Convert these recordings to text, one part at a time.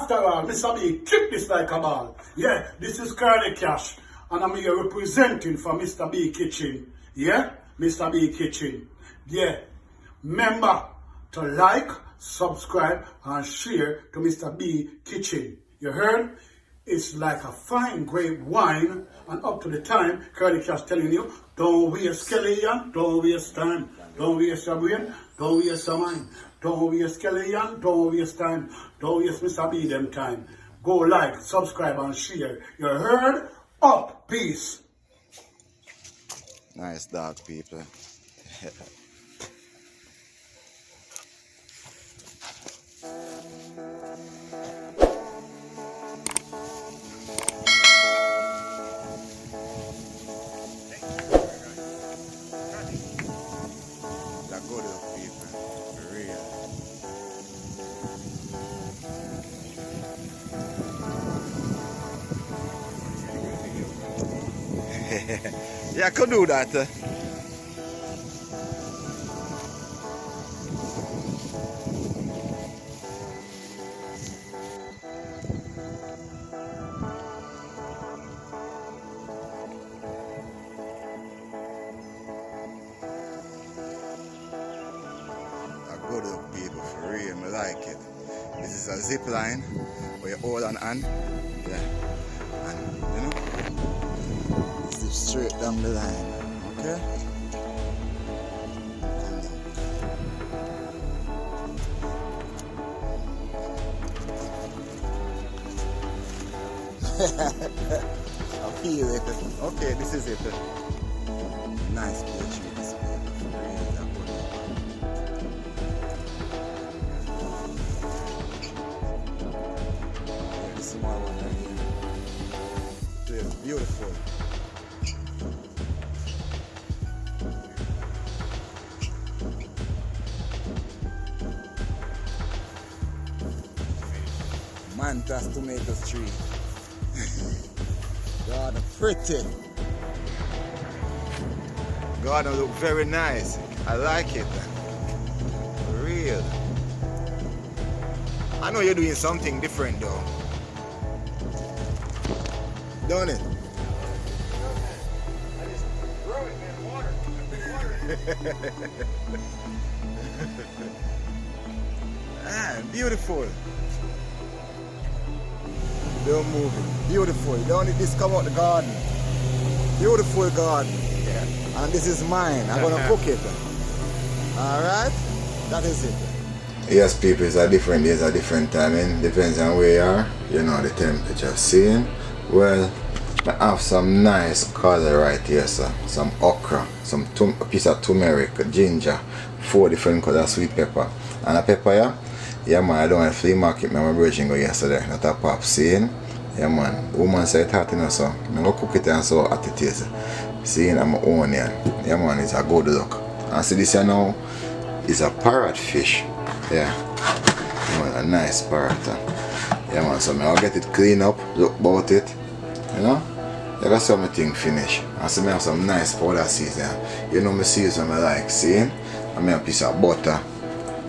After all, Mr. B, kick this like a ball. Yeah, this is Curly Cash, and I'm here representing for Mr. B Kitchen. Yeah, Mr. B Kitchen. Yeah, remember to like, subscribe, and share to Mr. B Kitchen. You heard? It's like a fine grape wine, and up to the time, Curly Cash telling you, don't waste skeleton, don't waste time, don't waste your brain, don't waste your mind, don't waste skeleton, don't waste time, don't waste Mr. B them time. Go like, subscribe, and share. You heard? Up, peace. Nice dog, people. They're good little people, for real. Yeah, I could do that. Good little people, for real, I like it. This is a zip line where you hold on hand, yeah, and you know, zip straight down the line, okay? I feel it. Okay, this is it. Nice picture, this people, for real, they're good. Small one right here. It's beautiful. Mantas tomatoes tree. God, pretty. God, look very nice. I like it. For real. I know you're doing something different though. Don't it? I just grow it in water. Ah, beautiful. Don't move it. Beautiful. Don't let this come out the garden. Beautiful garden. Yeah. And this is mine. I'm gonna cook it. Alright? That is it. Yes, people, it's a different days, a different timing. Depends on where you are. You know the temperature. Seeing? Well, I have some nice color right here, sir. Some okra, some a piece of turmeric, ginger, 4 different colors sweet pepper. And a pepper, yeah? Yeah, man, I don't want to flea market. My virgin go yesterday. Not a pop seeing? Yeah, man. The woman said it's hot enough, so I'm going to cook it and so hot it is. Seeing I'm onion. Yeah, man, it's a good look. And see this here now is a parrot fish. Yeah. Man, a nice parrot. Yeah, man, so I'll get it clean up, look about it, you know. You got some thing finish. And so I have some nice powder season. You know my season I like, seeing? I have a piece of butter,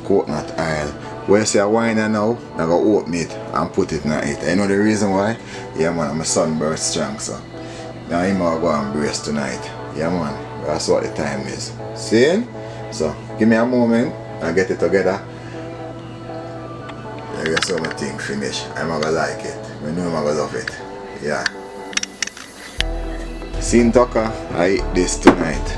coconut oil. When you see a wine now, I go open it and put it in it. You know the reason why? Yeah, man, I'm a sunburst strong, so now I'm going to go and brace tonight. Yeah, man, that's what the time is. Seeing? So give me a moment and get it together. I guess everything finish. I'm gonna like it. I know I'm gonna love it. Yeah. Seen Tucker, I eat this tonight.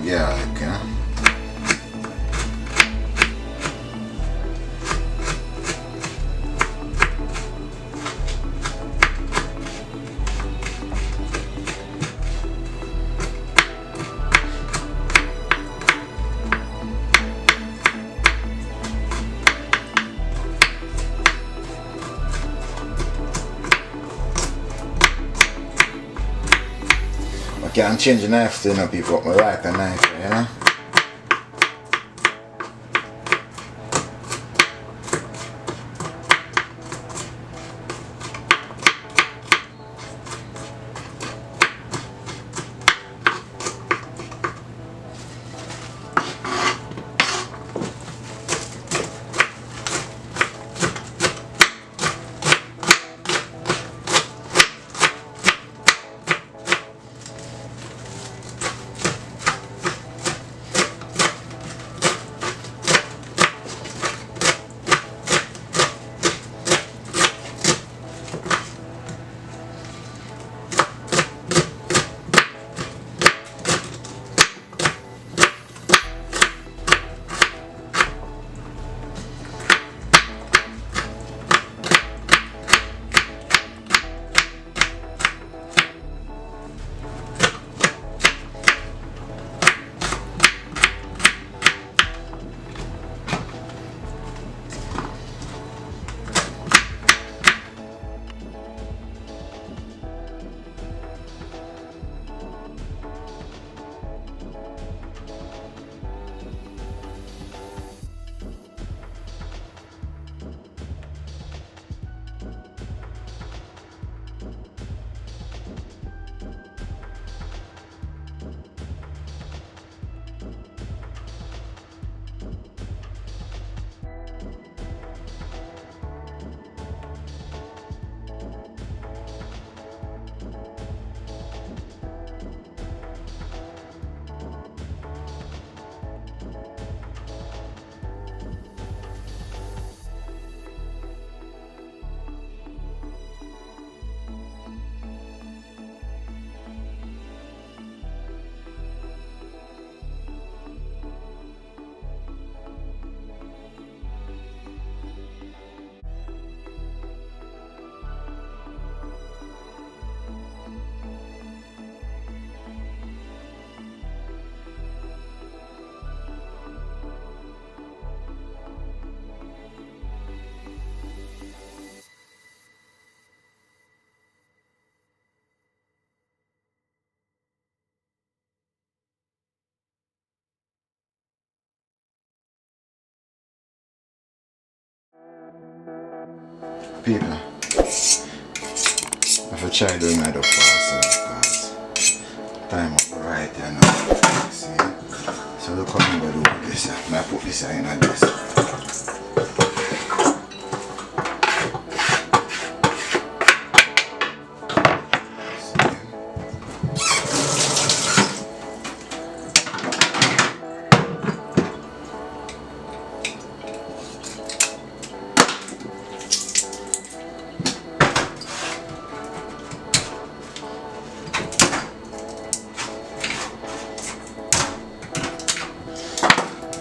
garlic, you know. I can't change the knife to, you know, people, but I like a knife, you know. People, if I try doing that up fast, because time up right here now. See? So look how I'm going to do this. I put this in like this.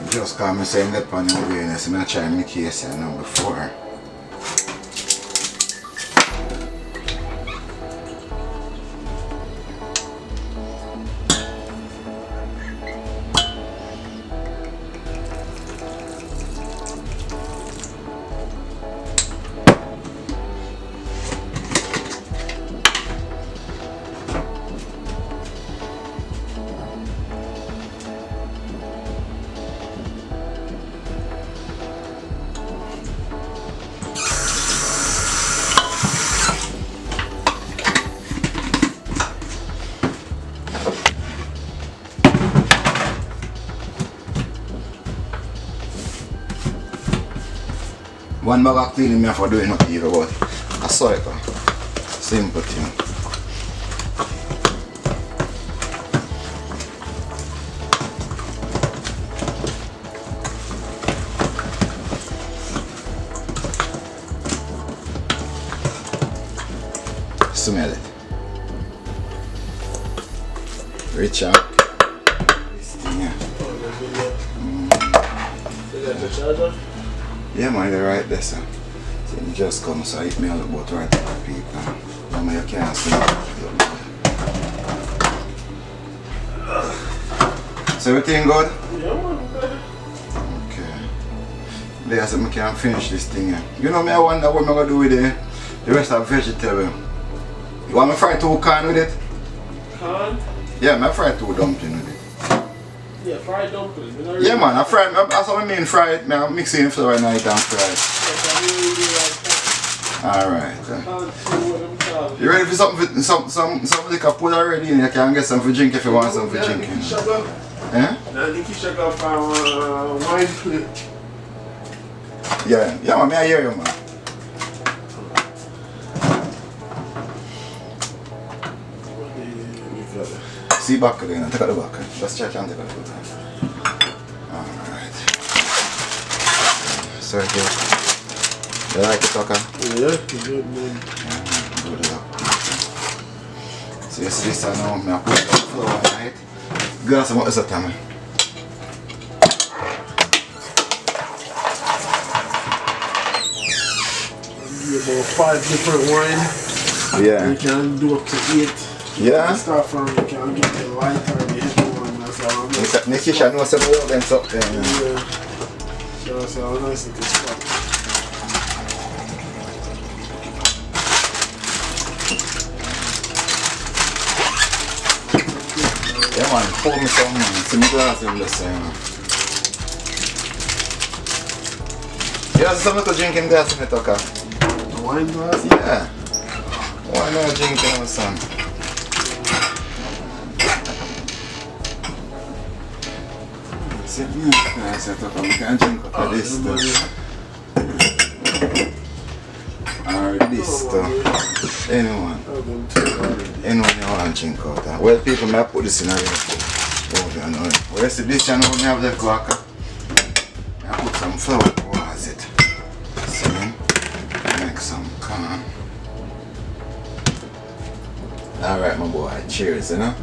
Just because I'm saying that on the awareness, I'm going to try and make case I know before. One bag of cleaning me for doing up here, but I saw it. Simple thing. Smell it. Reach out. This thing got the charger? Yeah, man, you're right there, sir. So you just come, so hit me on the boat right to the people. Mama, you can't see me. So everything good? Yeah, man, good. Okay. There, so I can finish this thing here. You know me, I wonder what I'm going to do with the rest of the vegetable. You want me to fry 2 corn with it? Corn? Yeah, I fry 2 dumpling with it. Yeah, fried dumpling. Yeah, man, I fry. That's what I mean, fry it. I mix it in flour and I can fry it. Alright. You ready for something? Something like a put already in. You can get some for drink if you want some for drinking. Eh? Now, Nikki should go for wine plate. Yeah, man, I hear you, man. See back again, take out the back. Just check and take out the back. Alright. So good. You like it, Tucker? Yeah, good, man. Good it up. So you see this now, I put the flour on it. Glass of what is that, man? About 5 different wine. Yeah. You can do up to 8. Yeah? You start from, you can get the light or the heavy one. That's how I'm Nikisha knows about the events up there. Yeah. So that's how nice it is. Yeah, man, pour me some, man. See me glass in the same. You have some little drinking glass in the Tucker? The wine glass? Yeah. Why not drinking with some? See me? I said, Tucker, we can drink up of this stuff. Or this stuff. Anyone. Anyone you want to drink out of. Well, people may put this in a real. Where's the dish and we have left walker? I put some flour. What is it? See? Make some corn. Alright, my boy. Cheers, you know?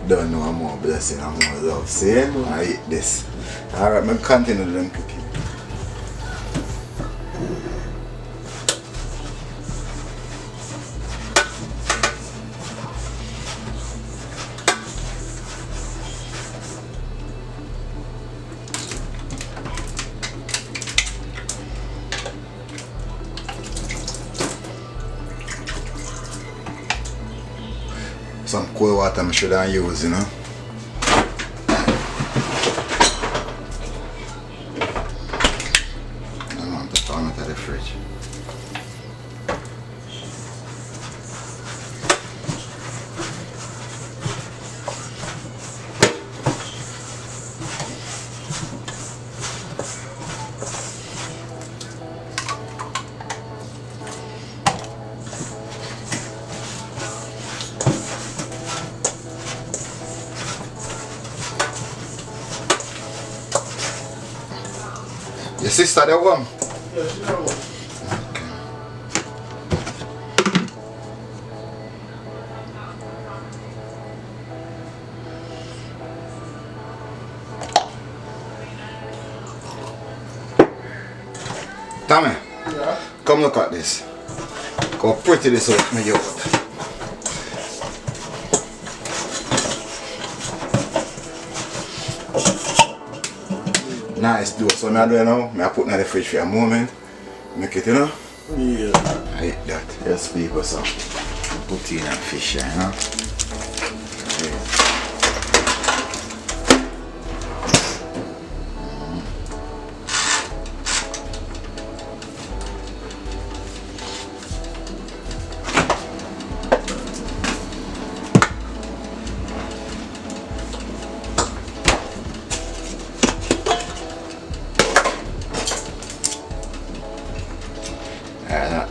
Don't know I'm more blessing and more love. See? I eat this. Alright, I'm continue them cooking. Some cold water I should have used, you know. I want to turn it to the fridge. Your sister there warm? Yeah, she's not one. Tommy, Yeah. come look at this. How pretty this looks, my youth. Nice, do so I do now. I put it in the fridge for a moment. Make it, you know. Yeah. I eat that. Yes, people, so put in a fish, you know. Yeah.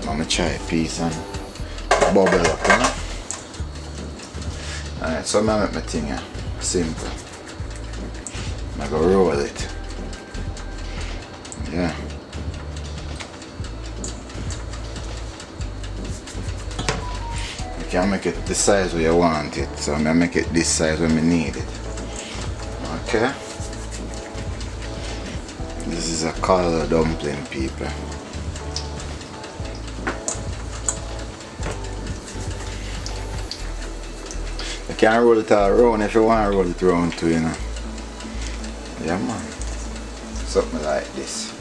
I'm try a piece and bubble up, you know? Alright, so I'm gonna make my thing here. Simple. I'm gonna roll it. Yeah. You can make it the size where you want it. So I'm gonna make it this size when I need it. Okay? This is a color dumpling, people. You can roll it all around if you want to roll it around too, you know. Yeah, man. Something like this.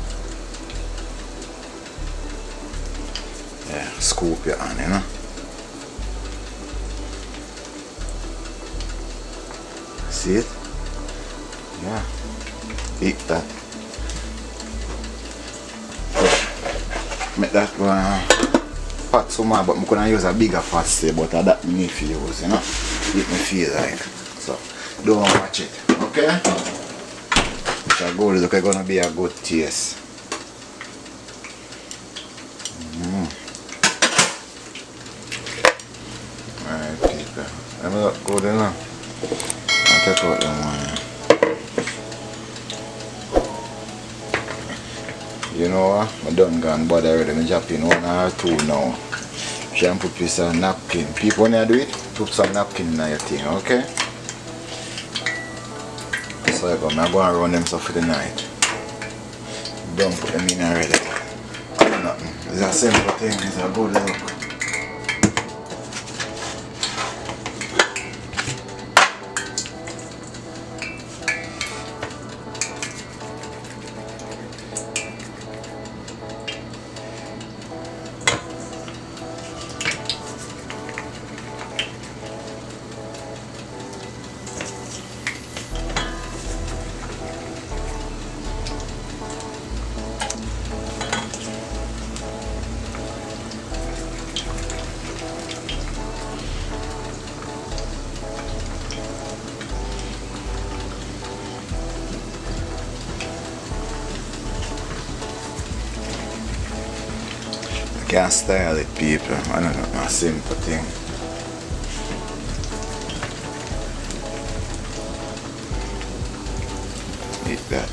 Yeah, scoop your hand, you know. See it? Yeah. Eat that. Make that pot so much, but I'm gonna use a bigger pot today, but that me if you use, you know. It me feel like. So don't watch it. Okay? It's a good look, it's gonna be a good taste. Alright people. Let me look good enough. I'll take out them one. You know what? I done gone bother already. I'm dropping 1 or 2 now. Try and put this napkin. People when you do it, put some napkin in your thing, okay? So I'm going to run them stuff for the night. Don't put them in already. Nothing. It's a simple thing, it's a good look. Can't style it, people. I don't know, a simple thing. Eat that.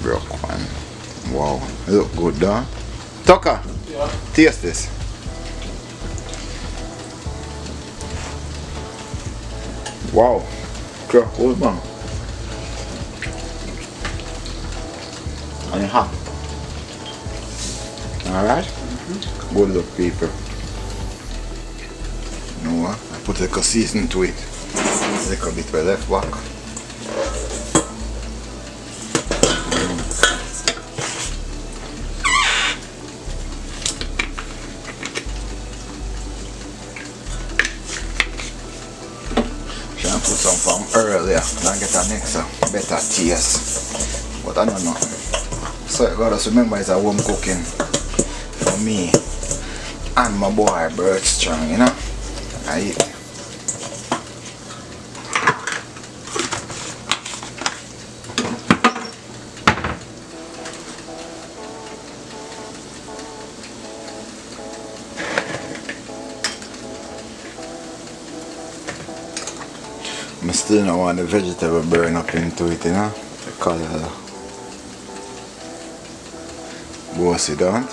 Broke one. Wow, look good, though. Tucker, Yeah. taste this. Wow, good man. And you hot. Alright? Good look, people. You know what? I put a little season to it. A little bit we left back. Put some from earlier and get a next better taste. But I don't know. So you gotta remember it's a home cooking for me and my boy Bird Strong, you know? I eat. I still don't want the vegetable burn up into it, you know, the color. Boss it don't.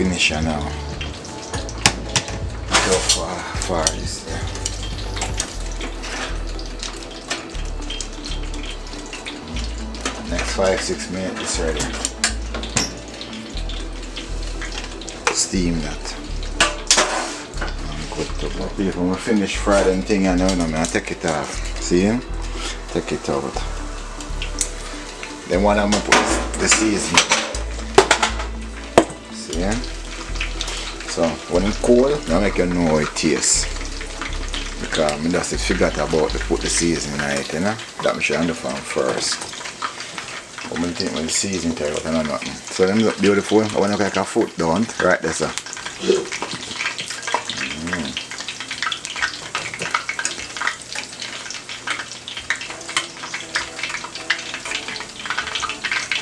finisher now. So far this there. Next 5-6 minutes it's ready. Steam that. Good to go. People, when we finish fry them thing and now I'm gonna take it off. See him? Take it out. Then one I'm gonna put the seasoning. See him? So when it's cold, I make you know how it tastes. Because I just forgot about to put the seasoning in it, you know? That I should do from first. But I think when the seasoning take out and nothing. So them look beautiful. I want to like a foot down. Right there, sir.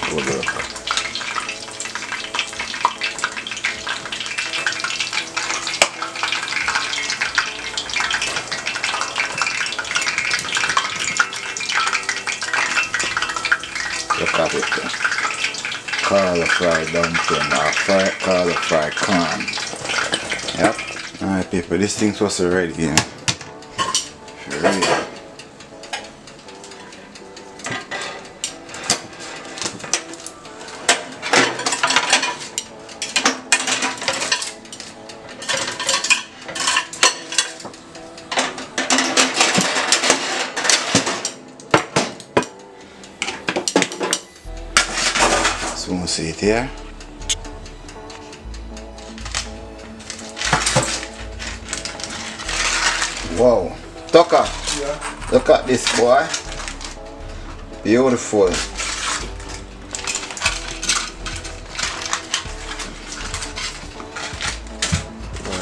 Good look. Look at it. Cauliflower dumpling or cauliflower corn. Yep. Alright people, this thing's supposed to be ready, you know. If you're ready. So we'll see it here. Wow, Tucker, Yeah. look at this boy. Beautiful.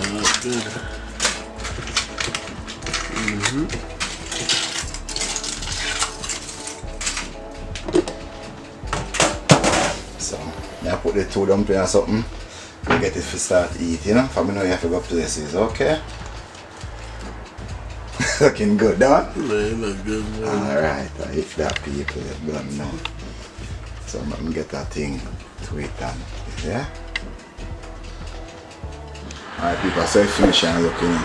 That's good. So, I put the two dumplings or something. You get it to start eating, you know. For me now you have to go places, okay? Looking good, don't it? Man, look good, man. Alright, if that people don't know. So I'm gonna get that thing to it and yeah. Alright people, so I finish and looking.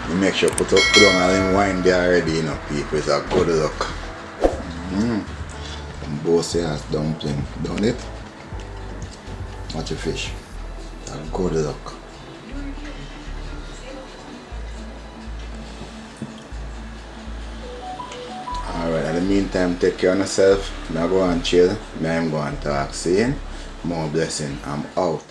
You make sure put on all them wine there already, you know people. It's a good look. And both sides dumpling, don't it? Watch your fish. It's a good look. Alright, in the meantime, take care of yourself. I'm going to chill. I'm going to talk. See you? More blessing. I'm out.